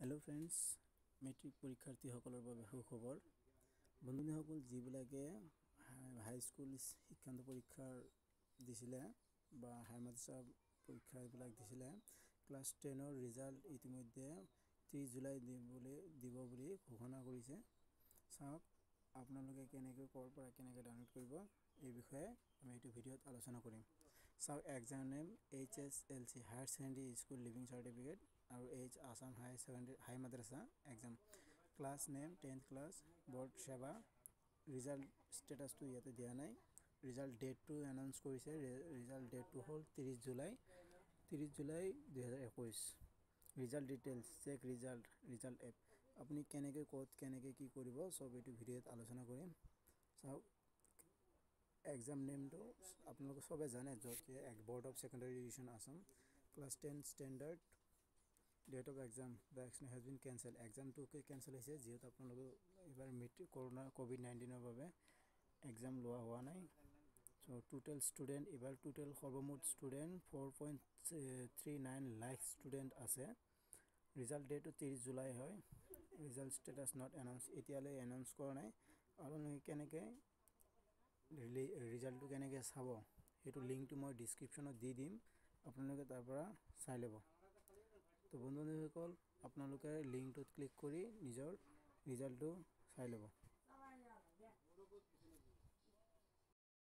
Hello friends metric परीक्षार्थीসকলৰ বাবে সুখবৰ বন্ধুসকল যিবিলাকে হাই স্কুল শিক্ষান্ত পৰীক্ষাৰ দিছিলে বা হাই মাদ্ৰাসা পৰীক্ষা এইবিলাক দিছিলে ক্লাস 10 ৰ ৰিজাল্ট ইতিমধ্যে 30 জুলাই দিব বুলি ঘোষণা কৰিছে চাওক আপোনালোকে কেনেকৈ কৰ পৰা কেনেকৈ ডাউনলোড কৰিব এই বিষয়ে আমি এই ভিডিঅ'ত আলোচনা কৰিম চাওক exam name HSLC higher secondary school leaving certificate और H Assam high Madrasa exam class name 10th class board SEBA result status तो इते दिया ना रिजल्ट डेट तो अनाउंस करिसे रिजल्ट डेट तो हल 30 जुलाई 2021 result details check result app अपनी केनेके कोड केनेके की करिब सब एटु भिडियोत आलोचना करिम चाও एग्जाम नेम तो आपनलोक सबे जाने जते एक board of secondary education Assam class 10 standard date of exam vaccine has been cancel exam टू के कैंसल है जेहेतु आपनलोग एबार मेट्रिक कोरोना कोविड-19 भावे एग्जाम लोआ हुआ नहीं सो टोटल स्टूडेंट एबार टोटल सर्वमुठ स्टूडेंट 4.39 लाख स्टूडेंट আছে रिजल्ट डेट 30 जुलाई है रिजल्ट स्टेटस नॉट अनाउंस एतियाले अनाउंस কৰা নাই আৰু কেনেকে रिजल्ट তো কেনেকে চাব হেতু লিংক তো মই ডেসক্ৰিপচনত দি দিম আপোনালোকে তাৰ পৰা চাই লব तो बंधुসকল আপোনালোকে লিংকটোত ক্লিক কৰি নিজৰ ৰিজাল্টটো চাই লব।